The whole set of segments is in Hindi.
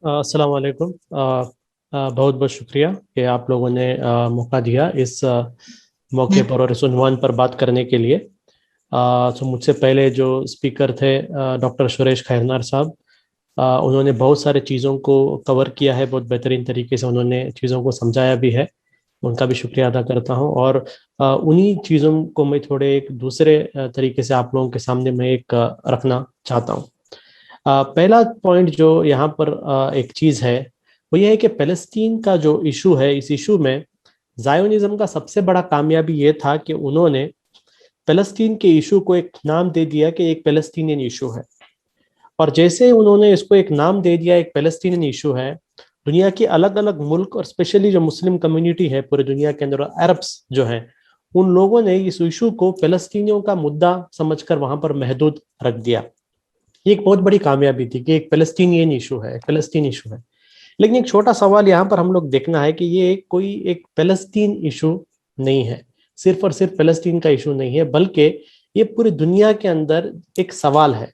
अस्सलाम वालेकुम। बहुत बहुत शुक्रिया कि आप लोगों ने मौका दिया इस मौके पर और इस उन्वान पर बात करने के लिए। तो मुझसे पहले जो स्पीकर थे डॉक्टर सुरेश खैरनार साहब, उन्होंने बहुत सारे चीज़ों को कवर किया है, बहुत बेहतरीन तरीके से उन्होंने चीज़ों को समझाया भी है। उनका भी शुक्रिया अदा करता हूँ। और उन्हीं चीज़ों को मैं थोड़े एक दूसरे तरीके से आप लोगों के सामने मैं एक रखना चाहता हूँ। पहला पॉइंट जो यहाँ पर एक चीज है वो ये है कि फ़लस्तीन का जो इशू है, इस इशू में जायोनिज्म का सबसे बड़ा कामयाबी ये था कि उन्होंने फ़लस्तीन के इशू को एक नाम दे दिया कि एक फ़लस्तीनियन इशू है। और जैसे उन्होंने इसको एक नाम दे दिया, एक फ़लस्तीनियन इशू है, दुनिया के अलग अलग मुल्क और स्पेशली जो मुस्लिम कम्युनिटी है पूरे दुनिया के अंदर, अरब्स जो हैं, उन लोगों ने इस इशू को फ़लस्तीनियों का मुद्दा समझकर वहां पर महदूद रख दिया। ये एक बहुत बड़ी कामयाबी थी कि एक फ़लस्तीनियन इशू है, एक फ़लस्तीन इशू है। लेकिन एक छोटा सवाल यहाँ पर हम लोग देखना है कि ये कोई एक फ़लस्तीन इशू नहीं है, सिर्फ और सिर्फ फ़लस्तीन का इशू नहीं है, बल्कि ये पूरी दुनिया के अंदर एक सवाल है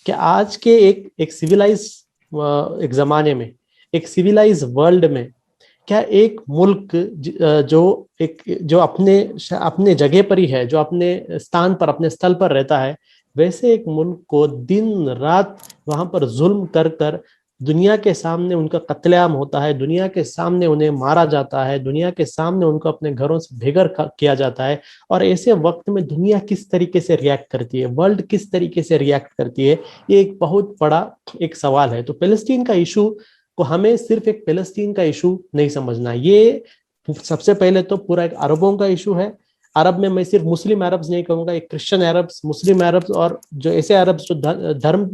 कि आज के एक एक सिविलाइज एक जमाने में, एक सिविलाइज वर्ल्ड में, क्या एक मुल्क जो एक जो अपने अपने जगह पर ही है, जो अपने स्थान पर अपने स्थल पर रहता है, वैसे एक मुल्क को दिन रात वहां पर जुल्म कर कर दुनिया के सामने उनका कत्लेआम होता है, दुनिया के सामने उन्हें मारा जाता है, दुनिया के सामने उनको अपने घरों से बेघर किया जाता है। और ऐसे वक्त में दुनिया किस तरीके से रिएक्ट करती है, वर्ल्ड किस तरीके से रिएक्ट करती है, ये एक बहुत बड़ा एक सवाल है। तो फ़लस्तीन का इशू को हमें सिर्फ एक फ़लस्तीन का इशू नहीं समझना, ये सबसे पहले तो पूरा एक अरबों का इशू है। अरब में मैं सिर्फ मुस्लिम अरब्स नहीं कहूंगा, एक क्रिश्चियन अरब्स, मुस्लिम अरब्स, और जो ऐसे अरब्स जो धर्म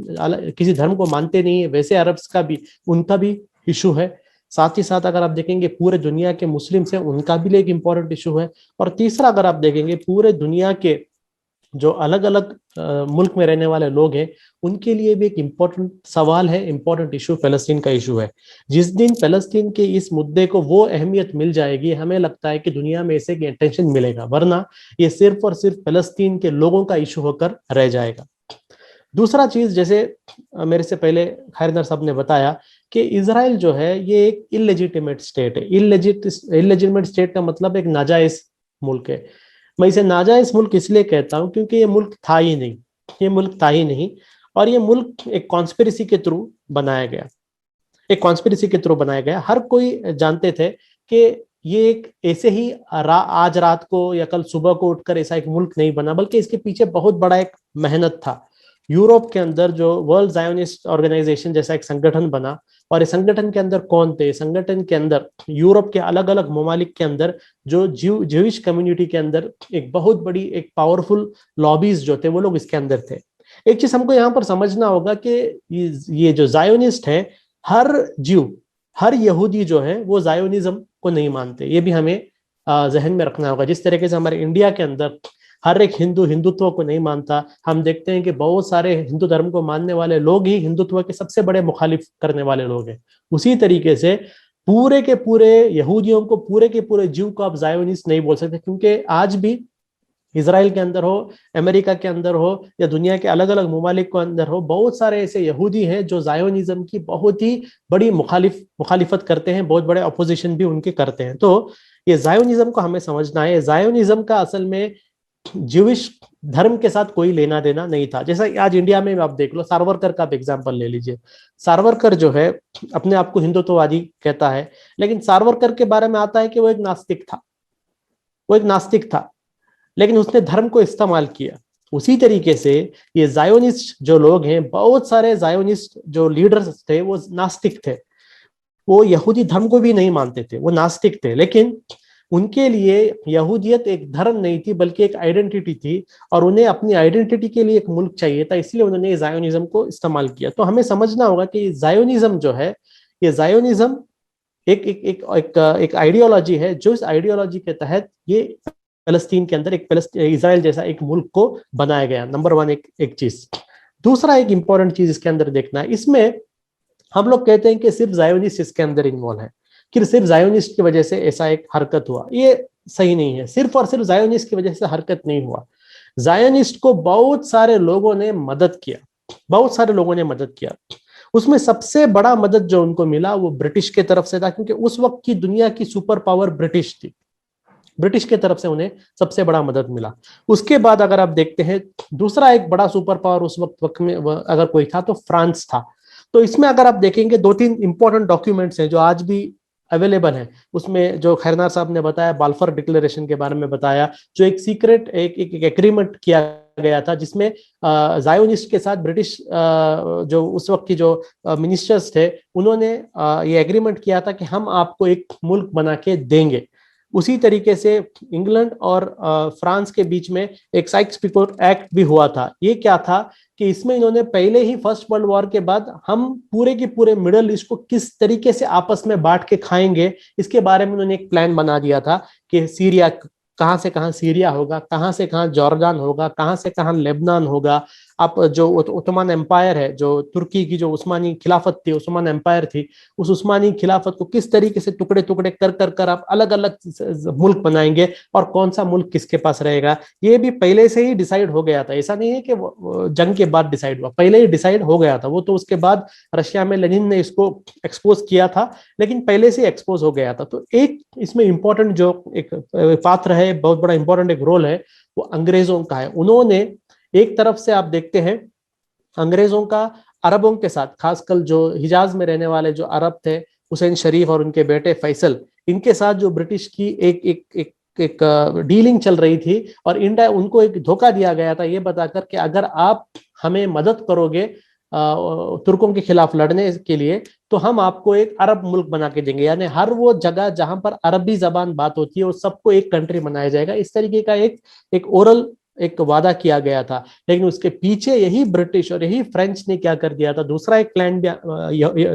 किसी धर्म को मानते नहीं है, वैसे अरब्स का भी, उनका भी इशू है। साथ ही साथ अगर आप देखेंगे पूरे दुनिया के मुस्लिम से, उनका भी एक इंपॉर्टेंट इशू है। और तीसरा अगर आप देखेंगे पूरे दुनिया के जो अलग अलग मुल्क में रहने वाले लोग हैं, उनके लिए भी एक इम्पोर्टेंट सवाल है, इम्पोर्टेंट इशू फ़लस्तीन का इशू है। जिस दिन फ़लस्तीन के इस मुद्दे को वो अहमियत मिल जाएगी, हमें लगता है कि दुनिया में इसे अटेंशन मिलेगा, वरना ये सिर्फ और सिर्फ फ़लस्तीन के लोगों का इशू होकर रह जाएगा। दूसरा चीज, जैसे मेरे से पहले खैरदर साहब ने बताया कि इसराइल जो है ये एक इलेजिटिमेट स्टेट है। इलेजिटिमेट स्टेट का मतलब एक नाजायज मुल्क है। मैं इसे नाजायज मुल्क इसलिए कहता हूं क्योंकि ये मुल्क था ही नहीं, ये मुल्क था ही नहीं। और ये मुल्क एक कॉन्स्पिरेसी के थ्रू बनाया गया, एक कॉन्स्पिरेसी के थ्रू बनाया गया। हर कोई जानते थे कि ये एक ऐसे ही आज रात को या कल सुबह को उठकर ऐसा एक मुल्क नहीं बना, बल्कि इसके पीछे बहुत बड़ा एक मेहनत था। यूरोप के अंदर जो वर्ल्ड जायोनिस्ट ऑर्गेनाइजेशन जैसा एक संगठन बना, और इस संगठन के अंदर कौन थे? संगठन के अंदर यूरोप के अलग अलग ममालिक के अंदर जो ज्यूइश कम्युनिटी के अंदर एक बहुत बड़ी एक पावरफुल लॉबीज जो थे, वो लोग इसके अंदर थे। एक चीज हमको यहाँ पर समझना होगा कि ये जो जायोनिस्ट है, हर जीव, हर यहूदी जो है वो जायोनिज्म को नहीं मानते। ये भी हमें जहन में रखना होगा। जिस तरीके से हमारे इंडिया के अंदर हर एक हिंदू हिंदुत्व को नहीं मानता, हम देखते हैं कि बहुत सारे हिंदू धर्म को मानने वाले लोग ही हिंदुत्व के सबसे बड़े मुखालिफ करने वाले लोग हैं। उसी तरीके से पूरे के पूरे यहूदियों को, पूरे के पूरे जीव को आप जायोनिस्ट नहीं बोल सकते, क्योंकि आज भी इसराइल के अंदर हो, अमेरिका के अंदर हो, या दुनिया के अलग अलग ममालिक के अंदर हो, बहुत सारे ऐसे यहूदी हैं जो जायोनिज्म की बहुत ही बड़ी मुखालिफत करते हैं, बहुत बड़े अपोजिशन भी उनके करते हैं। तो ये जायोनिज्म को हमें समझना है। जायोनिज्म का असल में ज्यूइश धर्म के साथ कोई लेना देना नहीं था। जैसा आज इंडिया में आप देख लो, सावरकर का आप एग्जाम्पल ले लीजिए। सावरकर जो है अपने आप को हिंदुत्ववादी कहता है, लेकिन सावरकर के बारे में आता है कि वो एक नास्तिक था, वो एक नास्तिक था, लेकिन उसने धर्म को इस्तेमाल किया। उसी तरीके से ये जायोनिस्ट जो लोग हैं, बहुत सारे जायोनिस्ट जो लीडर्स थे वो नास्तिक थे, वो यहूदी धर्म को भी नहीं मानते थे, वो नास्तिक थे। लेकिन उनके लिए यहूदियत एक धर्म नहीं थी, बल्कि एक आइडेंटिटी थी, और उन्हें अपनी आइडेंटिटी के लिए एक मुल्क चाहिए था, इसलिए उन्होंने जायोनिज्म को इस्तेमाल किया। तो हमें समझना होगा कि जायोनिज्म जो है, ये जायोनिज्म एक एक एक एक, एक आइडियोलॉजी है, जो इस आइडियोलॉजी के तहत ये फलस्तीन के अंदर एक इसराइल जैसा एक मुल्क को बनाया गया। नंबर वन एक चीज। दूसरा एक इंपॉर्टेंट चीज इसके अंदर देखना है, इसमें हम लोग कहते हैं कि सिर्फ जायोनिस्ट इसके अंदर इन्वॉल्व है, कि सिर्फ जायोनिस्ट की वजह से ऐसा एक हरकत हुआ। ये सही नहीं है। सिर्फ और सिर्फ जायोनिस्ट की वजह से हरकत नहीं हुआ। जायोनिस्ट को बहुत सारे लोगों ने मदद किया, बहुत सारे लोगों ने मदद किया। उसमें सबसे बड़ा मदद जो उनको मिला वो ब्रिटिश के तरफ से था, क्योंकि उस वक्त की दुनिया की सुपर पावर ब्रिटिश थी। ब्रिटिश के तरफ से उन्हें सबसे बड़ा मदद मिला। उसके बाद अगर आप देखते हैं, दूसरा एक बड़ा सुपर पावर उस वक्त में अगर कोई था तो फ्रांस था। तो इसमें अगर आप देखेंगे 2-3 इंपॉर्टेंट डॉक्यूमेंट्स हैं जो आज भी अवेलेबल है। उसमें जो खैरनार साहब ने बताया, बाल्फर डिक्लेरेशन के बारे में बताया, जो एक सीक्रेट एक एग्रीमेंट किया गया था, जिसमें जायोनिस्ट के साथ ब्रिटिश जो उस वक्त की जो मिनिस्टर्स थे, उन्होंने ये एग्रीमेंट किया था कि हम आपको एक मुल्क बना के देंगे। उसी तरीके से इंग्लैंड और फ्रांस के बीच में एक साइक्स पिकोट एक्ट भी हुआ था। ये क्या था कि इसमें इन्होंने पहले ही फर्स्ट वर्ल्ड वॉर के बाद हम पूरे के पूरे मिडल ईस्ट को किस तरीके से आपस में बांट के खाएंगे, इसके बारे में उन्होंने एक प्लान बना दिया था कि सीरिया, कहां से कहां सीरिया होगा, कहां से कहां जॉर्डान होगा, कहां से कहां लेबनान होगा। अब जो ओटोमन एम्पायर है, जो तुर्की की जो उस्मानी खिलाफत थी, उस्मान एम्पायर थी, उस उस्मानी खिलाफत को किस तरीके से टुकड़े टुकड़े कर कर कर आप अलग अलग मुल्क बनाएंगे और कौन सा मुल्क किसके पास रहेगा, ये भी पहले से ही डिसाइड हो गया था। ऐसा नहीं है कि जंग के बाद डिसाइड हुआ, पहले ही डिसाइड हो गया था। वो तो उसके बाद रशिया में लेनिन ने इसको एक्सपोज किया था, लेकिन पहले से एक्सपोज हो गया था। तो एक इसमें इंपॉर्टेंट जो एक पात्र है, बहुत बड़ा इंपॉर्टेंट एक रोल है, वो अंग्रेजों का है। उन्होंने एक तरफ से आप देखते हैं अंग्रेजों का अरबों के साथ, खासकर जो हिजाज में रहने वाले जो अरब थे, हुसैन शरीफ और उनके बेटे फैसल, इनके साथ जो ब्रिटिश की एक एक एक एक डीलिंग चल रही थी, और इंडिया उनको एक धोखा दिया गया था ये बताकर कि अगर आप हमें मदद करोगे तुर्कों के खिलाफ लड़ने के लिए, तो हम आपको एक अरब मुल्क बना के देंगे। यानी हर वो जगह जहां पर अरबी जबान बात होती है, वो सबको एक कंट्री बनाया जाएगा। इस तरीके का एक ओरल एक वादा किया गया था। लेकिन उसके पीछे यही ब्रिटिश और यही फ्रेंच ने क्या कर दिया था, दूसरा एक प्लान भी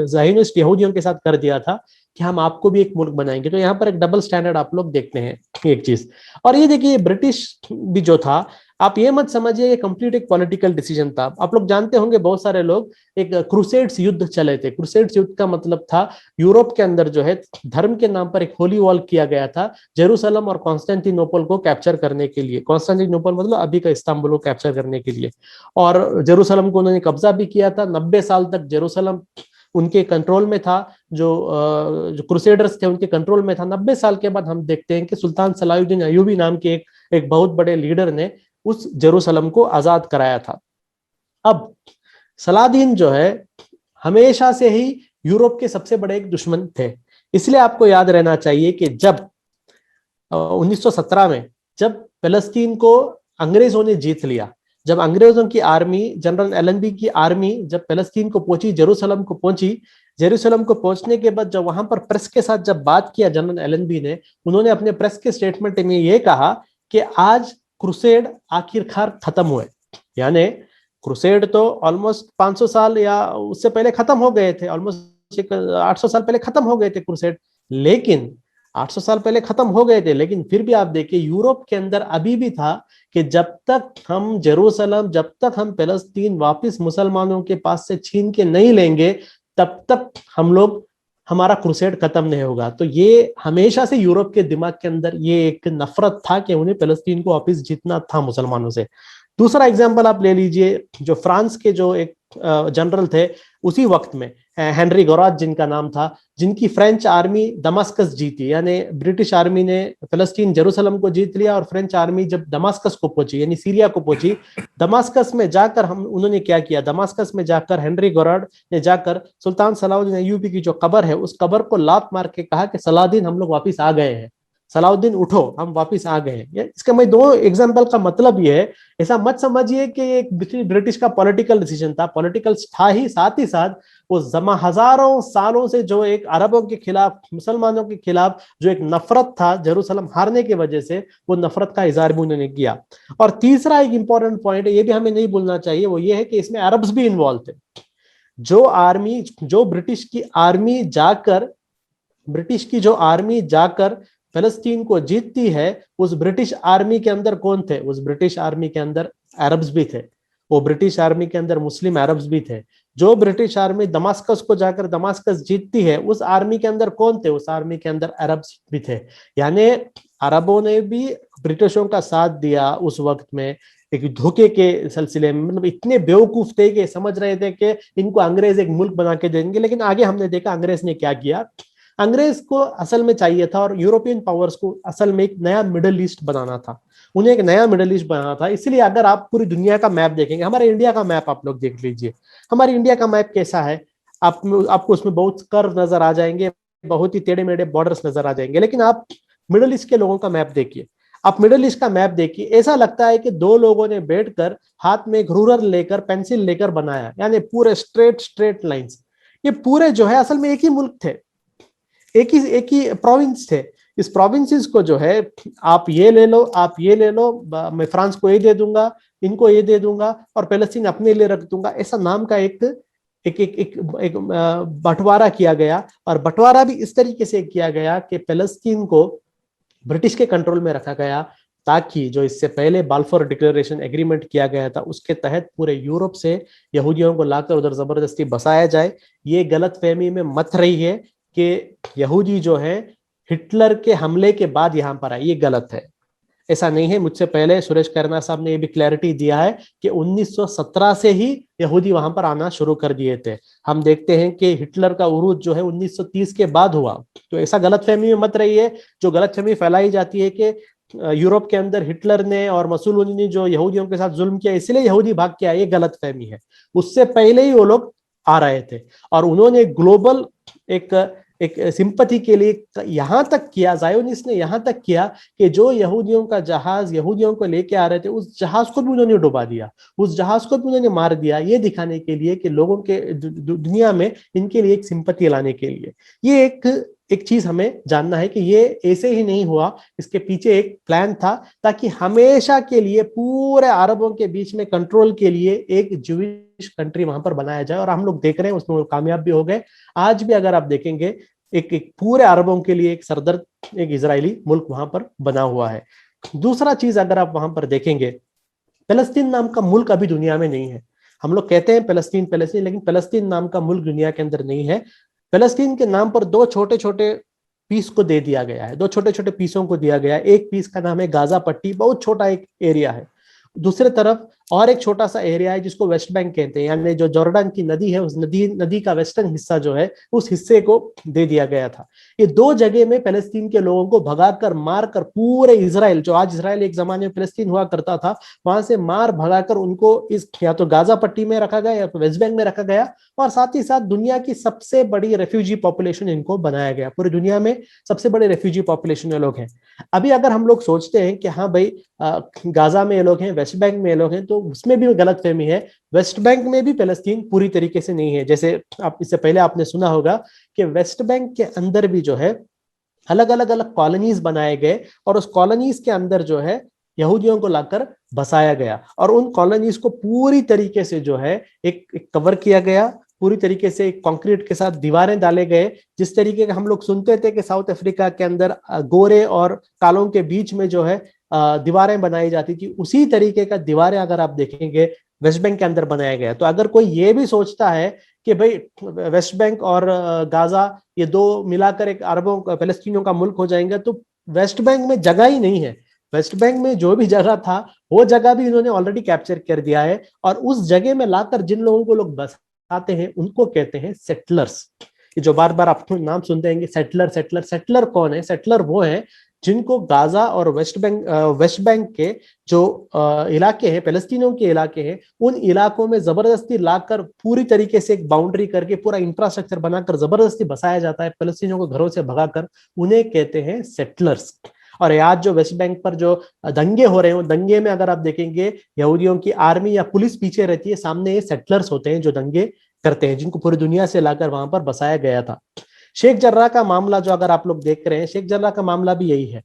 ज़ायोनिस्ट यहूदियों के साथ कर दिया था कि हम आपको भी एक मुल्क बनाएंगे। तो यहाँ पर एक डबल स्टैंडर्ड आप लोग देखते हैं एक चीज। और ये देखिए, ब्रिटिश भी जो था, आप ये मत समझिए ये कंप्लीट एक पॉलिटिकल डिसीजन था। आप लोग जानते होंगे, बहुत सारे लोग, एक क्रूसेड्स युद्ध चले थे। क्रूसेड्स युद्ध का मतलब था यूरोप के अंदर जो है धर्म के नाम पर एक होली वॉल किया गया था, जेरूसलम और कॉन्स्टेंटिनोपल को कैप्चर करने के लिए। कॉन्स्टेंटिनोपल मतलब अभी का इस्तांबुल को कैप्चर करने के लिए, और जेरूसलम को उन्होंने कब्जा भी किया था। 90 साल तक जेरूसलम उनके कंट्रोल में था, जो क्रूसेडर्स थे उनके कंट्रोल में था। 90 साल के बाद हम देखते हैं कि सुल्तान सलाहुद्दीन अयूबी नाम के एक बहुत बड़े लीडर ने उस जेरूसलम को आजाद कराया था। अब सलाहुद्दीन जो है हमेशा से ही यूरोप के सबसे बड़े एक दुश्मन थे। इसलिए आपको याद रहना चाहिए कि जब 1917 में जब फिलिस्तीन को अंग्रेजों ने जीत लिया, जब अंग्रेजों की आर्मी, जनरल एलएनबी की आर्मी जब फिलिस्तीन को पहुंची, जेरूसलम को पहुंची, जेरूसलम को पहुंचने के बाद जब वहां पर प्रेस के साथ जब बात किया जनरल एलएनबी ने, उन्होंने अपने प्रेस के स्टेटमेंट में ये कहा कि आज क्रूसेड आखिरकार खत्म हुए। यानी क्रूसेड तो ऑलमोस्ट 500 साल या उससे पहले खत्म हो गए थे, ऑलमोस्ट 800 साल पहले खत्म हो गए थे क्रूसेड। लेकिन 800 साल पहले खत्म हो गए थे, लेकिन फिर भी आप देखिए यूरोप के अंदर अभी भी था कि जब तक हम जेरूसलम, जब तक हम फिलिस्तीन वापस मुसलमानों के पास से छीन के नहीं लेंगे, तब तक हमारा क्रूसेड खत्म नहीं होगा। तो ये हमेशा से यूरोप के दिमाग के अंदर ये एक नफरत था कि उन्हें फिलिस्तीन को वापस जीतना था मुसलमानों से। दूसरा एग्जाम्पल आप ले लीजिए, जो फ्रांस के जो एक जनरल थे उसी वक्त में, हेनरी गोराज जिनका नाम था, जिनकी फ्रेंच आर्मी दमास्कस जीती। यानी ब्रिटिश आर्मी ने फिलिस्तीन जेरूसलम को जीत लिया, और फ्रेंच आर्मी जब दमास्कस को पहुंची, यानी सीरिया को पहुंची, दमास्कस में जाकर उन्होंने क्या किया, दमास्कस में जाकर हेनरी गोराड ने जाकर सुल्तान सलाहुद्दीन अय्यूबी की जो कब्र है, उस कब्र को लात मार के कहा कि सलाहुद्दीन हम लोग वापिस आ गए हैं, सलाहुद्दीन उठो, हम वापस आ गए हैं। इसका मैं दो एग्जांपल का मतलब ये है, ऐसा मत समझिए कि एक ब्रिटिश का पॉलिटिकल डिसीजन था। पॉलिटिकल था ही, साथ वो हजारों सालों से जो एक अरबों के खिलाफ, मुसलमानों के खिलाफ जो एक नफरत था जेरूसलम हारने की वजह से, वो नफरत का इजहार भी उन्होंने किया। और तीसरा एक इंपॉर्टेंट पॉइंट है, ये भी हमें नहीं भूलना चाहिए, वो ये है कि इसमें अरब्स भी इन्वॉल्व थे। जो ब्रिटिश की जो आर्मी जाकर फिलिस्तीन को जीतती है, उस ब्रिटिश आर्मी के अंदर कौन थे? उस ब्रिटिश आर्मी के अंदर अरब्स भी थे। वो ब्रिटिश आर्मी के अंदर मुस्लिम अरब्स भी थे। जो ब्रिटिश आर्मी दमास्कस को जाकर दमास्कस जीतती है, उस आर्मी के अंदर कौन थे? उस आर्मी के अंदर अरब्स भी थे। यानी अरबों ने भी ब्रिटिशों का साथ दिया उस वक्त में एक धोखे के सिलसिले में, मतलब इतने बेवकूफ थे कि समझ रहे थे कि इनको अंग्रेज एक मुल्क बना के देंगे। लेकिन आगे हमने देखा अंग्रेज ने क्या किया। अंग्रेज को असल में चाहिए था और यूरोपियन पावर्स को असल में एक नया मिडिल ईस्ट बनाना था, उन्हें एक नया मिडिल ईस्ट बनाना था। इसलिए अगर आप पूरी दुनिया का मैप देखेंगे, हमारे इंडिया का मैप आप लोग देख लीजिए, हमारे इंडिया का मैप कैसा है, आपको उसमें बहुत कर्व नजर आ जाएंगे, बहुत ही टेढ़े मेढ़े बॉर्डर्स नजर आ जाएंगे। लेकिन आप मिडिल ईस्ट के लोगों का मैप देखिए, आप मिडिल ईस्ट का मैप देखिए, ऐसा लगता है कि दो लोगों ने बैठकर हाथ में एक रूलर लेकर पेंसिल लेकर बनाया, यानी पूरे स्ट्रेट स्ट्रेट लाइंस। ये पूरे जो है असल में एक ही मुल्क थे, एक ही प्रोविंस थे। इस प्रोविंसेस को जो है आप ये ले लो, आप ये ले लो, मैं फ्रांस को ये दे दूंगा, इनको ये दे दूंगा और पैलेस्टीन अपने लिए रख दूंगा, ऐसा नाम का एक एक एक एक, एक बंटवारा किया गया। और बंटवारा भी इस तरीके से किया गया कि पैलेस्टीन को ब्रिटिश के कंट्रोल में रखा गया, ताकि जो इससे पहले बाल्फोर डिक्लेरेशन एग्रीमेंट किया गया था उसके तहत पूरे यूरोप से यहूदियों को लाकर उधर जबरदस्ती बसाया जाए। ये गलतफहमी में मत रही है कि यहूदी जो है हिटलर के हमले के बाद यहां पर आए, ये गलत है, ऐसा नहीं है। मुझसे पहले सुरेश करना साहब ने ये भी क्लैरिटी दिया है कि 1917 से ही यहूदी वहां पर आना शुरू कर दिए थे। हम देखते हैं कि हिटलर का उरूज जो है 1930 के बाद हुआ। तो ऐसा गलतफहमी में मत रही है, जो गलतफहमी फैलाई जाती है कि यूरोप के अंदर हिटलर ने और मसूलनी ने जो यहूदियों के साथ जुल्म किया इसलिए यहूदी भाग के आए, ये गलतफहमी है। उससे पहले ही वो लोग आ रहे थे और उन्होंने ग्लोबल एक सिंपैथी के लिए यहां तक किया, ज़ायोनिस्ट ने यहां तक किया कि जो यहूदियों का जहाज यहूदियों को लेके आ रहे थे उस जहाज को भी उन्होंने डुबा दिया, उस जहाज को भी उन्होंने मार दिया, ये दिखाने के लिए कि लोगों के दुनिया में इनके लिए एक सिंपैथी लाने के लिए। ये एक चीज हमें जानना है कि ये ऐसे ही नहीं हुआ, इसके पीछे एक प्लान था, ताकि हमेशा के लिए पूरे अरबों के बीच में कंट्रोल के लिए एक ज्यूइश कंट्री वहां पर बनाया जाए। और हम लोग देख रहे हैं उसमें कामयाब भी हो गए। आज भी अगर आप देखेंगे एक पूरे अरबों के लिए एक सरदर्द एक इजरायली मुल्क वहां पर बना हुआ है। दूसरा चीज अगर आप वहां पर देखेंगे, फलस्तीन नाम का मुल्क अभी दुनिया में नहीं है। हम लोग कहते हैं फलस्तीन फलस्तीन, लेकिन फलस्तीन नाम का मुल्क दुनिया के अंदर नहीं है। फलस्तीन के नाम पर दो छोटे छोटे पीस को दे दिया गया है, दो छोटे छोटे पीसों को दिया गया है। एक पीस का नाम है गाजा पट्टी, बहुत छोटा एक एरिया है। दूसरे तरफ और एक छोटा सा एरिया है जिसको वेस्ट बैंक कहते हैं, यानी जो जॉर्डन की नदी है उस नदी का वेस्टर्न हिस्सा जो है उस हिस्से को दे दिया गया था। ये दो जगह में फलस्तीन के लोगों को भगाकर मारकर पूरे इजराइल, जो आज इजराइल एक जमाने में फलस्तीन हुआ करता था, वहां से मार भगाकर उनको इस या तो गाजा पट्टी में रखा गया या तो वेस्ट बैंक में रखा गया। और साथ ही साथ दुनिया की सबसे बड़ी रेफ्यूजी पॉपुलेशन इनको बनाया गया। पूरी दुनिया में सबसे बड़े रेफ्यूजी पॉपुलेशन ये लोग हैं। अभी अगर हम लोग सोचते हैं कि हाँ भाई गाजा में ये लोग हैं, वेस्ट बैंक में ये लोग हैं, तो उसमें भी गलतफहमी है। वेस्ट बैंक में भी फलस्तीन पूरी तरीके से नहीं है। जैसे आप इससे पहले आपने सुना होगा कि वेस्ट बैंक के अंदर भी जो है अलग अलग कॉलोनीज बनाए गए और उस कॉलोनीज के अंदर जो है यहूदियों को लाकर बसाया गया और उन कॉलोनीज को पूरी तरीके से जो है एक कवर किया गया, पूरी तरीके से कंक्रीट के साथ दीवारें डाले गए। जिस तरीके का हम लोग सुनते थे कि साउथ अफ्रीका के अंदर गोरे और कालों के बीच में जो है दीवारें बनाई जाती थी, उसी तरीके का दीवारें अगर आप देखेंगे वेस्ट बैंक के अंदर बनाया गया। तो अगर कोई ये भी सोचता है कि भाई वेस्ट बैंक और गाजा ये दो मिलाकर एक अरबों फलस्तीनियों का मुल्क हो जाएंगे, तो वेस्ट बैंक में जगह ही नहीं है। वेस्ट बैंक में जो भी जगह था वो जगह भी इन्होंने ऑलरेडी कैप्चर कर दिया है और उस जगह में लाकर जिन लोगों को लोग बसाते हैं उनको कहते हैं सेटलर्स। जो बार बार आप नाम सुनते हैं सेटलर सेटलर। सेटलर कौन है? सेटलर वो है जिनको गाजा और वेस्ट बैंक के जो इलाके हैं, फलस्तीनियों के इलाके हैं, उन इलाकों में जबरदस्ती लाकर पूरी तरीके से एक बाउंड्री करके पूरा इंफ्रास्ट्रक्चर बनाकर जबरदस्ती बसाया जाता है, फलस्तीनियों को घरों से भगाकर, उन्हें कहते हैं सेटलर्स। और आज जो वेस्ट बैंक पर जो दंगे हो रहे हैं, दंगे में अगर आप देखेंगे यहूदियों की आर्मी या पुलिस पीछे रहती है, सामने ये सेटलर्स होते हैं जो दंगे करते हैं, जिनको पूरी दुनिया से लाकर वहां पर बसाया गया था। शेख जर्राह का मामला जो अगर आप लोग देख रहे हैं, शेख जर्राह का मामला भी यही है।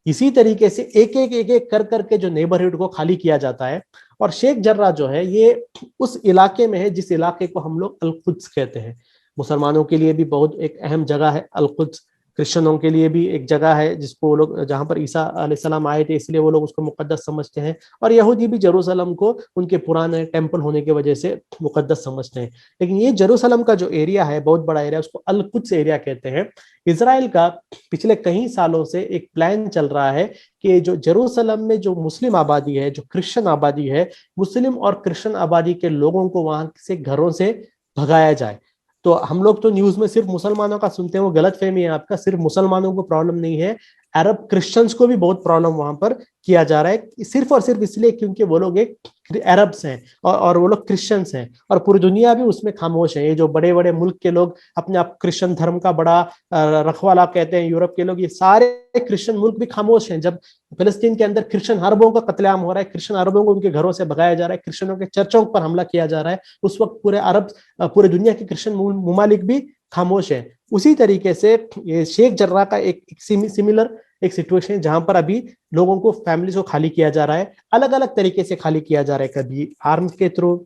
इसी तरीके से एक एक कर करके जो नेबरहुड को खाली किया जाता है। और शेख जर्राह जो है ये उस इलाके में है जिस इलाके को हम लोग अल-कुद्स कहते हैं। मुसलमानों के लिए भी बहुत एक अहम जगह है अल-कुद्स। क्रिश्चियनों के लिए भी एक जगह है जिसको वो लोग, जहां पर ईसा अलैहिस्सलाम आए थे, इसलिए वो लोग उसको मुकद्दस समझते हैं। और यहूदी भी जेरूसलम को उनके पुराने टेम्पल होने की वजह से मुकद्दस समझते हैं। लेकिन ये जेरूसलम का जो एरिया है, बहुत बड़ा एरिया, उसको अल कुद्स एरिया कहते हैं। इसराइल का पिछले कई सालों से एक प्लान चल रहा है कि जो जेरूसलम में जो मुस्लिम आबादी है, जो क्रिश्चियन आबादी है, मुस्लिम और क्रिश्चियन आबादी के लोगों को वहां से घरों से भगाया जाए। तो हम लोग तो न्यूज में सिर्फ मुसलमानों का सुनते हैं, वो गलत फहमी है आपका। सिर्फ मुसलमानों को प्रॉब्लम नहीं है, अरब क्रिश्चियंस को भी बहुत प्रॉब्लम वहां पर किया जा रहा है, सिर्फ और सिर्फ इसलिए क्योंकि वो लोग एक अरब्स हैं और वो लोग क्रिश्चियंस हैं, और पूरी दुनिया भी उसमें खामोश है। ये जो बड़े बड़े मुल्क के लोग अपने आप क्रिश्चियन धर्म का बड़ा रखवाला कहते हैं, यूरोप के लोग, ये सारे क्रिश्चियन मुल्क भी खामोश हैं। जब फिलिस्तीन के अंदर क्रिश्चियन अरबों का कत्लेआम हो रहा है, क्रिश्चियन अरबों को उनके घरों से भगाया जा रहा है, क्रिश्चियनों के चर्चों पर हमला किया जा रहा है, उस वक्त पूरे अरब, पूरे दुनिया के क्रिश्चियन मुमालिक भी खामोश है। उसी तरीके से ये शेख जर्राह का एक सिमिलर एक सिचुएशन है, जहां पर अभी लोगों को, फैमिलीज को खाली किया जा रहा है, अलग अलग तरीके से खाली किया जा रहा है। कभी आर्म्स के थ्रू,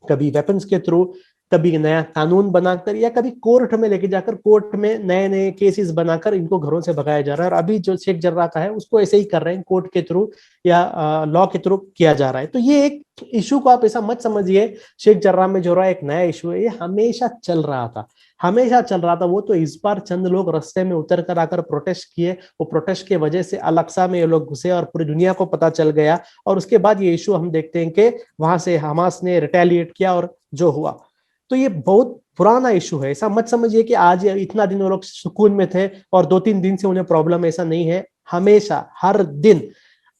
कभी वेपन्स के थ्रू, कभी नया कानून बनाकर, या कभी कोर्ट में लेके जाकर कोर्ट में नए नए केसेस बनाकर इनको घरों से भगाया जा रहा है। और अभी जो शेख जर्राह का है उसको ऐसे ही कर रहे हैं, कोर्ट के थ्रू या लॉ के थ्रू किया जा रहा है। तो ये एक इशू को आप ऐसा मत समझिए शेख जर्राह में जो रहा एक नया इशू है, ये हमेशा चल रहा था, हमेशा चल रहा था। वो तो इस बार चंद लोग रास्ते में उतर कर आकर प्रोटेस्ट किए, वो प्रोटेस्ट की वजह से अल-अक्सा में ये लोग घुसे और पूरी दुनिया को पता चल गया, और उसके बाद ये इशू हम देखते हैं कि वहां से हमास ने रिटेलिएट किया और जो हुआ। तो ये बहुत पुराना इशू है, ऐसा मत समझिए कि आज इतना दिन वो लोग सुकून में थे और 2-3 दिन से उन्हें प्रॉब्लम, ऐसा नहीं है। हमेशा, हर दिन,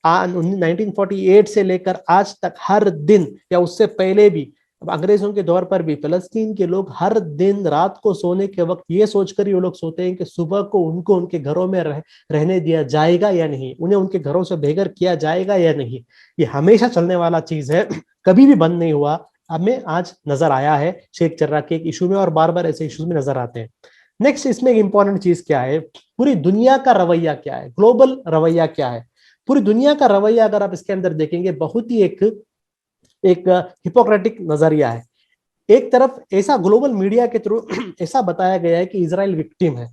1948 से लेकर आज तक, हर दिन या उससे पहले भी, अंग्रेजों के दौर पर भी, फिलिस्तीन के लोग हर दिन रात को सोने के वक्त ये सोचकर ही वो लोग सोते हैं कि सुबह को उनको उनके घरों में रहने दिया जाएगा या नहीं, उन्हें उनके घरों से बेघर किया जाएगा या नहीं। ये हमेशा चलने वाला चीज है, कभी भी बंद नहीं हुआ। हमें आज नजर आया है शेख जर्राह के एक इशू में, और बार बार ऐसे इशूज में नजर आते हैं। नेक्स्ट, इसमें एक इंपॉर्टेंट चीज क्या है, पूरी दुनिया का रवैया क्या है, ग्लोबल रवैया क्या है। पूरी दुनिया का रवैया अगर आप इसके अंदर देखेंगे, बहुत ही एक हिपोक्रेटिक नजरिया है। एक तरफ ऐसा ग्लोबल मीडिया के थ्रू ऐसा बताया गया है कि इजराइल विक्टिम है।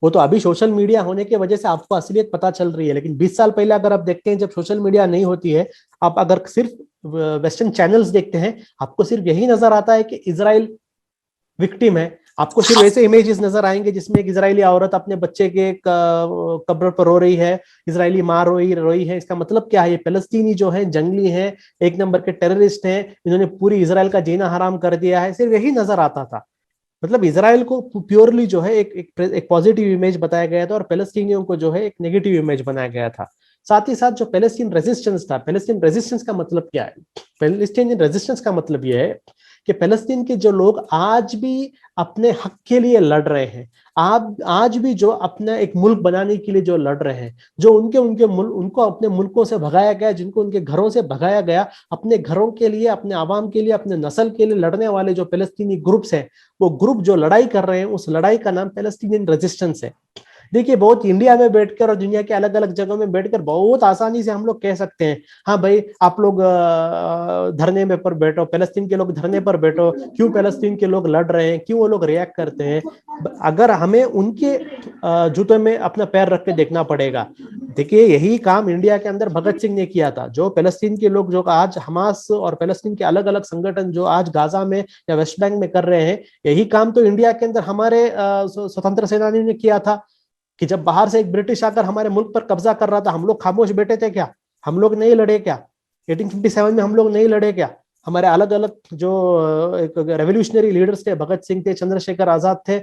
वो तो अभी सोशल मीडिया होने की वजह से आपको असलियत पता चल रही है, लेकिन 20 साल पहले अगर आप देखते हैं, जब सोशल मीडिया नहीं होती है, आप अगर सिर्फ वेस्टर्न चैनल्स देखते हैं, आपको सिर्फ यही नजर आता है कि इजराइल विक्टिम है। आपको सिर्फ ऐसे इमेजेस नजर आएंगे जिसमें एक इजरायली औरत अपने बच्चे के कब्र पर रो रही है, इजरायली माँ रोई है। इसका मतलब क्या है, ये फिलिस्तीनी जो है जंगली है, एक नंबर के टेररिस्ट हैं, इन्होंने पूरी इजराइल का जीना हराम कर दिया है, सिर्फ यही नजर आता था। मतलब इजराइल को प्योरली जो है एक पॉजिटिव इमेज बताया गया था, और फिलिस्तीनियों को जो है एक नेगेटिव इमेज बनाया गया था। साथ ही साथ जो पैलेस्टीन रेजिस्टेंस था, पैलेस्टीन रेजिस्टेंस का मतलब क्या है, पैलेस्टीनियन रेजिस्टेंस का मतलब यह है कि पैलेस्टीन के जो लोग आज भी अपने हक के लिए लड़ रहे हैं, आप आज भी जो अपना एक मुल्क बनाने के लिए जो लड़ रहे हैं, जो उनको अपने मुल्कों से भगाया गया, जिनको उनके घरों से भगाया गया, अपने घरों के लिए, अपने आवाम के लिए, अपने नस्ल के लिए लड़ने वाले जो पैलेस्तीनी ग्रुप्स हैं, वो ग्रुप जो लड़ाई कर रहे हैं, उस लड़ाई का नाम पैलेस्टीनियन रेजिस्टेंस है। देखिए, बहुत इंडिया में बैठकर और दुनिया के अलग अलग जगहों में बैठकर बहुत आसानी से हम लोग कह सकते हैं, हाँ भाई आप लोग धरने में पर बैठो, पैलेस्तीन के लोग धरने पर बैठो, क्यों पैलेस्तीन के लोग लड़ रहे हैं, क्यों वो लोग रिएक्ट करते हैं। अगर हमें उनके जूते में अपना पैर रख के देखना पड़ेगा। देखिए, यही काम इंडिया के अंदर भगत सिंह ने किया था। जो पैलेस्तीन के लोग जो आज हमास और पैलेस्तीन के अलग अलग संगठन जो आज गाजा में या वेस्ट बैंक में कर रहे हैं, यही काम तो इंडिया के अंदर हमारे स्वतंत्र सेनानियों ने किया था। कि जब बाहर से एक ब्रिटिश आकर हमारे मुल्क पर कब्जा कर रहा था, हम लोग खामोश बैठे थे क्या? हम लोग नहीं लड़े क्या? 1857 में हम लोग नहीं लड़े क्या? हमारे अलग अलग जो रेवोल्यूशनरी लीडर्स थे, भगत सिंह थे, चंद्रशेखर आजाद थे,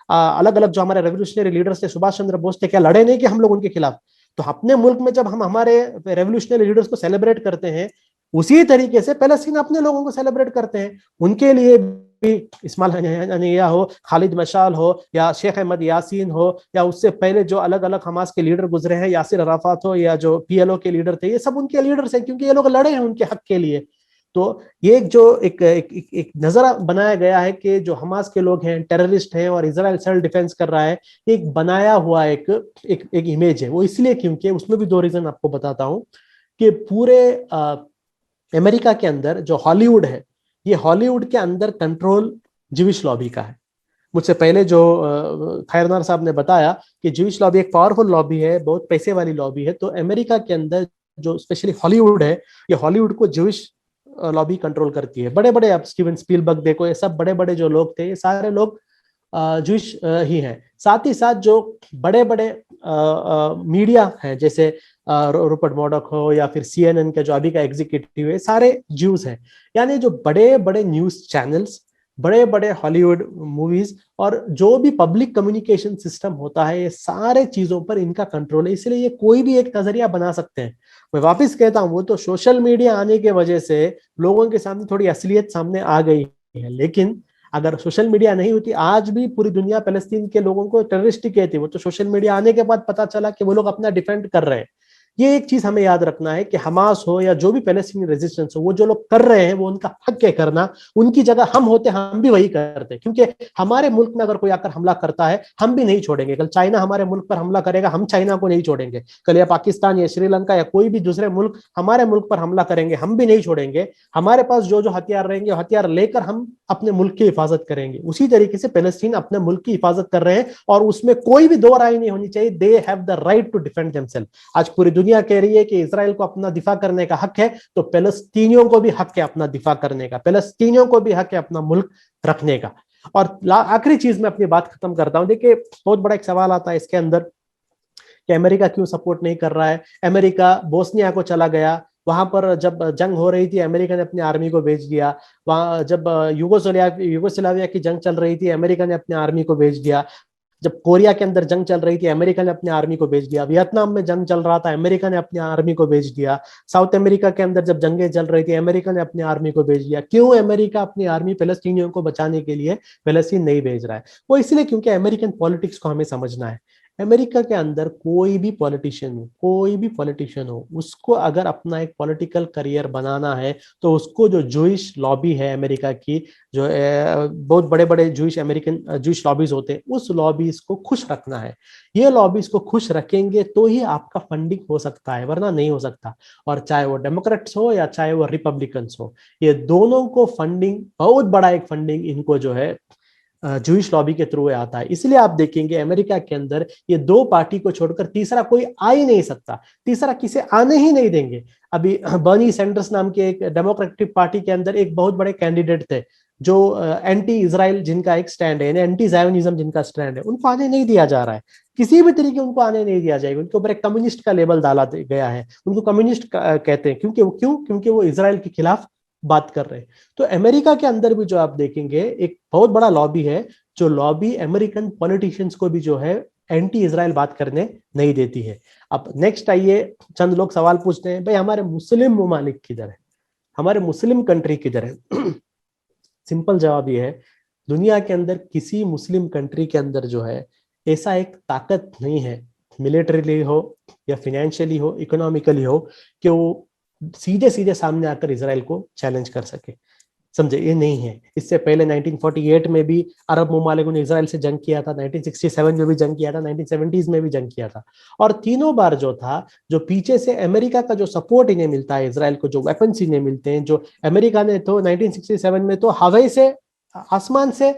अलग अलग जो हमारे रेवोल्यूशनरी लीडर्स थे, सुभाष चंद्र बोस थे, क्या लड़े नहीं कि हम लोग उनके खिलाफ? तो अपने मुल्क में जब हम हमारे रेवोल्यूशनरी लीडर्स को सेलिब्रेट करते हैं, उसी तरीके से पैलेस्टीन अपने लोगों को सेलिब्रेट करते हैं। उनके लिए भी इस्माइल हनिया हो, खालिद मशाल हो, या शेख अहमद यासीन हो, या उससे पहले जो अलग अलग हमास के लीडर गुजरे हैं, यासिर अराफात हो, या जो पीएलओ के लीडर थे, ये सब उनके लीडर्स हैं, क्योंकि ये लोग लड़े हैं उनके हक के लिए। तो ये जो एक नजर बनाया गया है कि जो हमास के लोग हैं टेररिस्ट हैं और इजराइल सेल्फ डिफेंस कर रहा है, एक बनाया हुआ एक इमेज है। वो इसलिए क्योंकि उसमें भी 2 रीजन आपको बताता हूं कि पूरे अमेरिका के अंदर जो हॉलीवुड है, ये हॉलीवुड के अंदर कंट्रोल ज्यूइश लॉबी का है। मुझसे पहले जो खैरनार साहब ने बताया कि ज्यूइश लॉबी एक पावरफुल लॉबी है, बहुत पैसे वाली लॉबी है। तो अमेरिका के अंदर जो स्पेशली हॉलीवुड है, ये हॉलीवुड को ज्यूइश लॉबी कंट्रोल करती है। बड़े बड़े, आप स्टीवन स्पीलबर्ग देखो, ये सब बड़े बड़े जो लोग थे, ये सारे लोग ज्यूइश ही हैं। साथ ही साथ जो बड़े बड़े मीडिया हैं, जैसे रूपर्ट मर्डॉक हो या फिर CNN के जो अभी का एग्जीक्यूटिव है, सारे ज्यूज हैं। यानी जो बड़े बड़े न्यूज चैनल्स, बड़े बड़े हॉलीवुड मूवीज और जो भी पब्लिक कम्युनिकेशन सिस्टम होता है, ये सारे चीजों पर इनका कंट्रोल है। इसलिए ये कोई भी एक नजरिया बना सकते हैं। मैं वापस कहता हूं, वो तो सोशल मीडिया आने की वजह से लोगों के सामने थोड़ी असलियत सामने आ गई है, लेकिन अगर सोशल मीडिया नहीं होती, आज भी पूरी दुनिया फलस्तीन के लोगों को टेररिस्ट ही कहती। वो तो सोशल मीडिया आने के बाद पता चला कि वो लोग अपना डिफेंड कर रहे हैं। ये एक चीज हमें याद रखना है कि हमास हो या जो भी पैलेस्टीनी रेजिस्टेंस हो, वो जो लोग कर रहे हैं वो उनका हक है करना। उनकी जगह हम होते हम भी वही करते, क्योंकि हमारे मुल्क में अगर कोई आकर हमला करता है, हम भी नहीं छोड़ेंगे। कल चाइना हमारे मुल्क पर हमला करेगा, हम चाइना को नहीं छोड़ेंगे। कल या पाकिस्तान या श्रीलंका या कोई भी दूसरे मुल्क हमारे मुल्क पर हमला करेंगे, हम भी नहीं छोड़ेंगे। हमारे पास जो जो हथियार रहेंगे, हथियार लेकर हम अपने मुल्क की हिफाजत करेंगे। उसी तरीके से पैलेस्टीन अपने मुल्क की हिफाजत कर रहे हैं, और उसमें कोई भी दो राय नहीं होनी चाहिए। They have the right to defend themselves. आज पूरी दुनिया कह रही है कि इजराइल को अपना दिफा करने का हक है, तो पैलेस्टीनियों को भी हक है अपना दिफा करने का, पैलेस्टीनियों को भी हक है अपना मुल्क रखने का। और आखिरी चीज में अपनी बात खत्म करता हूं। देखिए, बहुत बड़ा एक सवाल आता है इसके अंदर कि अमेरिका क्यों सपोर्ट नहीं कर रहा है। अमेरिका बोस्निया को चला गया, वहां पर जब जंग हो रही थी अमेरिका ने अपनी आर्मी को भेज दिया। वहां जब यूगोस्लाविया की जंग चल रही थी, अमेरिका ने अपनी आर्मी को भेज दिया। जब कोरिया के अंदर जंग चल रही थी, अमेरिका ने अपनी आर्मी को भेज दिया। वियतनाम में जंग चल रहा था, अमेरिका ने अपनी आर्मी को भेज दिया। साउथ अमेरिका के अंदर जब जंगें चल रही थी, अमेरिका ने अपनी आर्मी को भेज दिया। क्यों अमेरिका अपनी आर्मी फलस्तीनियों को बचाने के लिए फलस्तीन नहीं भेज रहा है? वो इसलिए क्योंकि अमेरिकन पॉलिटिक्स को हमें समझना है। अमेरिका के अंदर कोई भी पॉलिटिशियन हो, उसको अगर अपना एक पॉलिटिकल करियर बनाना है, तो उसको जो जूइश लॉबी है अमेरिका की, जो बहुत बड़े बड़े जूइश लॉबीज होते हैं, उस लॉबीज को खुश रखना है। ये लॉबीज को खुश रखेंगे तो ही आपका फंडिंग हो सकता है, वरना नहीं हो सकता। और चाहे वो डेमोक्रेट्स हो या चाहे वो रिपब्लिकन्स हो, ये दोनों को फंडिंग, बहुत बड़ा एक फंडिंग इनको जो है जूइश लॉबी के थ्रू आता है। इसलिए आप देखेंगे अमेरिका के अंदर ये दो पार्टी को छोड़कर तीसरा कोई आ ही नहीं सकता, तीसरा किसे आने ही नहीं देंगे। अभी बर्नी सैंडर्स नाम के एक डेमोक्रेटिक पार्टी के अंदर एक बहुत बड़े कैंडिडेट थे, जो एंटी इजराइल जिनका एक स्टैंड है, एंटी जायोनिज्म जिनका स्टैंड है, उनको आने नहीं दिया जा रहा है। किसी भी तरीके उनको आने नहीं दिया जाएगा। उनके ऊपर एक कम्युनिस्ट का लेबल डाला गया है, उनको कम्युनिस्ट कहते हैं। क्योंकि वो इसराइल के खिलाफ बात कर रहे हैं। तो अमेरिका के अंदर भी जो आप देखेंगे, एक बहुत बड़ा लॉबी है, जो लॉबी अमेरिकन पॉलिटिशियंस को भी जो है एंटी इजराइल बात करने नहीं देती है। अब नेक्स्ट आइए, चंद लोग सवाल पूछते हैं, भाई हमारे मुस्लिम ममालिक किधर है, हमारे मुस्लिम कंट्री किधर है? सिंपल जवाब ये है, दुनिया के अंदर किसी मुस्लिम कंट्री के अंदर जो है ऐसा एक ताकत नहीं है, मिलिटरीली हो या फिनेंशियली हो, इकोनॉमिकली हो, कि वो सीधे सीधे सामने आकर इसराइल को चैलेंज कर सके। समझे, ये नहीं है। इससे पहले 1948 में भी अरब ममालिकों ने इसराइल से जंग किया था, 1967 में भी जंग किया था, 1970s में भी जंग किया था। और तीनों बार जो था, जो पीछे से अमेरिका का जो सपोर्ट इन्हें मिलता है, इसराइल को जो वेपन्स इन्हें मिलते हैं, जो अमेरिका ने तो 1967 में तो हवाई से, आसमान से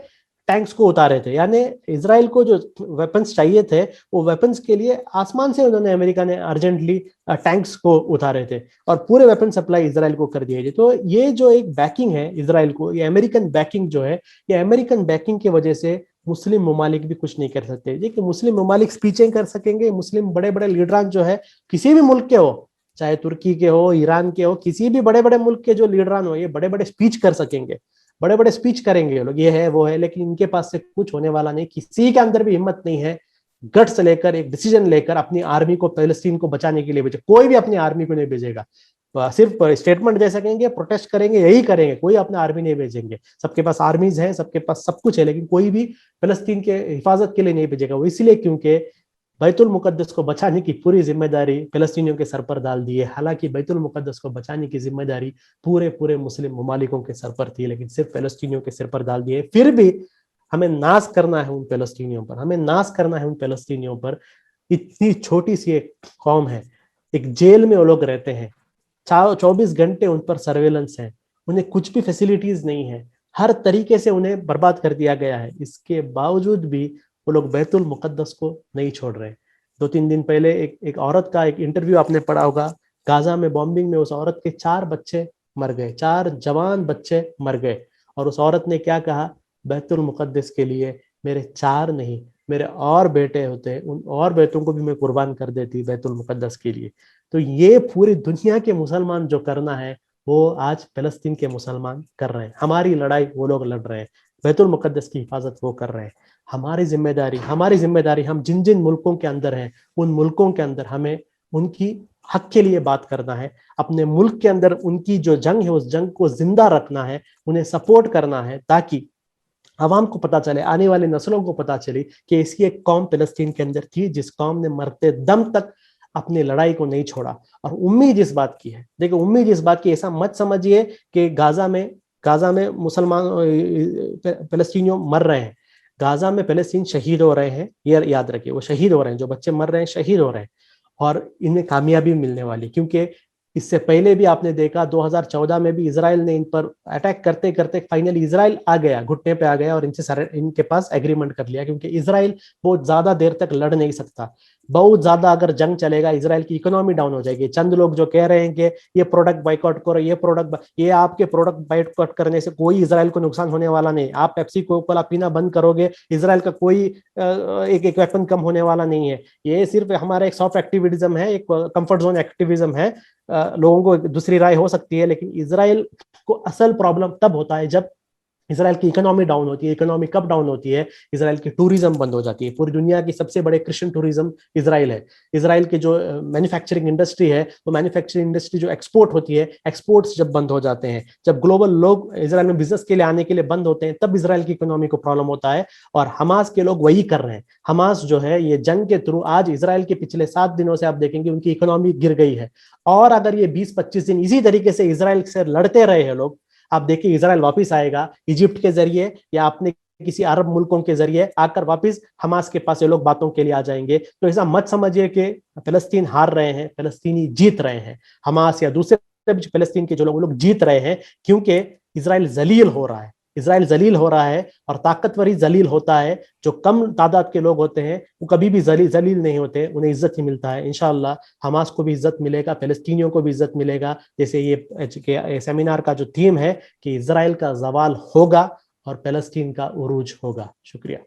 टैंक्स को उतारे थे। यानी इसराइल को जो वेपन्स चाहिए थे, वो वेपन्स के लिए आसमान से उन्होंने, अमेरिका ने अर्जेंटली टैंक्स को उतारे थे और पूरे वेपन सप्लाई इसराइल को कर दिए थे। तो ये जो एक बैकिंग है इसराइल को, ये अमेरिकन बैकिंग जो है, ये अमेरिकन बैकिंग की वजह से मुस्लिम ममालिक भी कुछ नहीं कर सकते। देखिए, मुस्लिम ममालिक स्पीचें कर सकेंगे, मुस्लिम बड़े बड़े लीडरान जो है, किसी भी मुल्क के हो, चाहे तुर्की के हो, ईरान के हो, किसी भी बड़े बड़े मुल्क के जो लीडरान हो, ये बड़े बड़े स्पीच कर सकेंगे, बड़े बड़े स्पीच करेंगे ये लोग, ये है वो है, लेकिन इनके पास से कुछ होने वाला नहीं। किसी के अंदर भी हिम्मत नहीं है गट्स लेकर, एक डिसीजन लेकर अपनी आर्मी को पैलेस्टीन को बचाने के लिए भेजे। कोई भी अपनी आर्मी को नहीं भेजेगा, सिर्फ स्टेटमेंट दे सकेंगे, प्रोटेस्ट करेंगे, यही करेंगे, कोई अपना आर्मी नहीं भेजेंगे। सबके पास आर्मीज है, सबके पास सब कुछ है, लेकिन कोई भी फलस्तीन के हिफाजत के लिए नहीं भेजेगा। वो इसलिए क्योंकि बैतुल मुकद्दस को बचाने की पूरी जिम्मेदारी फलस्तीनियों के सर पर डाल दी है। हालांकि बैतुल मुकद्दस को बचाने की जिम्मेदारी पूरे पूरे मुस्लिम ममालिकों के सर पर थी, लेकिन सिर्फ फलस्तीनियों के सिर पर डाल दी है। फिर भी हमें नाज करना है उन फलस्तीनियों पर, हमें नाज करना है उन फलस्तीनियों पर। इतनी छोटी सी एक कौम है, एक जेल में वो लोग रहते हैं, 24 घंटे उन पर सर्वेलेंस है, उन्हें कुछ भी फैसिलिटीज नहीं है, हर तरीके से उन्हें बर्बाद कर दिया गया है। इसके बावजूद भी वो लोग बैतुल मुकद्दस को नहीं छोड़ रहे। 2-3 दिन पहले एक औरत का एक इंटरव्यू आपने पढ़ा होगा, गाजा में बॉम्बिंग में उस औरत के 4 बच्चे मर गए, 4 जवान बच्चे मर गए, और उस औरत ने क्या कहा, बैतुल मुकद्दस के लिए मेरे 4 नहीं, मेरे और बेटे होते, उन और बेटों को भी मैं कुर्बान कर देती बैतुल मुकद्दस के लिए। तो ये पूरी दुनिया के मुसलमान जो करना है वो आज फलस्तीन के मुसलमान कर रहे हैं। हमारी लड़ाई वो लोग लड़ रहे हैं, बैतुल मुकद्दस की हिफाजत वो कर रहे हैं। हमारी जिम्मेदारी हम जिन जिन मुल्कों के अंदर हैं, उन मुल्कों के अंदर हमें उनकी हक के लिए बात करना है। अपने मुल्क के अंदर उनकी जो जंग है उस जंग को जिंदा रखना है, उन्हें सपोर्ट करना है, ताकि आवाम को पता चले, आने वाली नस्लों को पता चले कि इसकी एक कौम फिलिस्तीन के अंदर थी जिस कौम ने मरते दम तक अपनी लड़ाई को नहीं छोड़ा। और उम्मीद इस बात की है, देखो उम्मीद इस बात की, ऐसा मत समझिए कि गाजा में मुसलमान फिलिस्तीनियों मर रहे हैं। गाजा में फिलिस्तीन शहीद हो रहे हैं, ये याद रखिए, वो शहीद हो रहे हैं, जो बच्चे मर रहे हैं शहीद हो रहे हैं, और इन्हें कामयाबी मिलने वाली। क्योंकि इससे पहले भी आपने देखा 2014 में भी इजराइल ने इन पर अटैक करते करते फाइनली इजराइल आ गया, घुटने पे आ गया और इनके पास एग्रीमेंट कर लिया, क्योंकि इजराइल बहुत ज्यादा देर तक लड़ नहीं सकता। बहुत ज्यादा अगर जंग चलेगा इजराइल की इकोनॉमी डाउन हो जाएगी। चंद लोग जो कह रहे हैं कि ये प्रोडक्ट बाइकआउट करो, ये आपके प्रोडक्ट बाइकआउट करने से कोई इजराइल को नुकसान होने वाला नहीं। आप पेप्सी कोला पीना बंद करोगे, इजराइल का कोई एक वेपन कम होने वाला नहीं है। ये सिर्फ हमारा एक सॉफ्ट एक्टिविज्म है, एक कंफर्ट जोन एक्टिविज्म है। लोगों को दूसरी राय हो सकती है, लेकिन इजराइल को असल प्रॉब्लम तब होता है जब इजराइल की इकोनॉमी डाउन होती है। इकोनॉमी कब डाउन होती है? इजराइल की टूरिज्म बंद हो जाती है। पूरी दुनिया की सबसे बड़े क्रिश्चियन टूरिज्म इजराइल है। इजराइल की जो मैन्युफैक्चरिंग इंडस्ट्री है, वो मैन्युफैक्चरिंग इंडस्ट्री जो एक्सपोर्ट होती है, एक्सपोर्ट्स जब बंद हो जाते हैं, जब ग्लोबल लोग इजराइल में बिजनेस के लिए आने के लिए बंद होते हैं, तब इजराइल की इकोनॉमी को प्रॉब्लम होता है। और हमास के लोग वही कर रहे हैं। हमास जो है ये जंग के थ्रू आज इजराइल के पिछले 7 दिनों से आप देखेंगे उनकी इकोनॉमी गिर गई है। और अगर ये 20-25 दिन इसी तरीके से इजराइल से लड़ते रहे हैं लोग, आप देखिए इजराइल वापस आएगा इजिप्ट के जरिए या अपने किसी अरब मुल्कों के जरिए आकर वापस हमास के पास ये लोग बातों के लिए आ जाएंगे। तो ऐसा मत समझिए कि फिलिस्तीन हार रहे हैं, फिलिस्तीनी जीत रहे हैं। हमास या दूसरे फिलिस्तीन के जो लोग जीत रहे हैं, क्योंकि इजराइल जलील हो रहा है। इजराइल जलील हो रहा है, और ताकतवर ही जलील होता है। जो कम तादाद के लोग होते हैं वो कभी भी जलील नहीं होते, उन्हें इज्जत ही मिलता है। इंशाअल्लाह हमास को भी इज्जत मिलेगा, फिलिस्तीनियों को भी इज्जत मिलेगा। जैसे ये सेमिनार का जो थीम है कि इजराइल का जवाल होगा और फिलिस्तीन का उरूज होगा। शुक्रिया।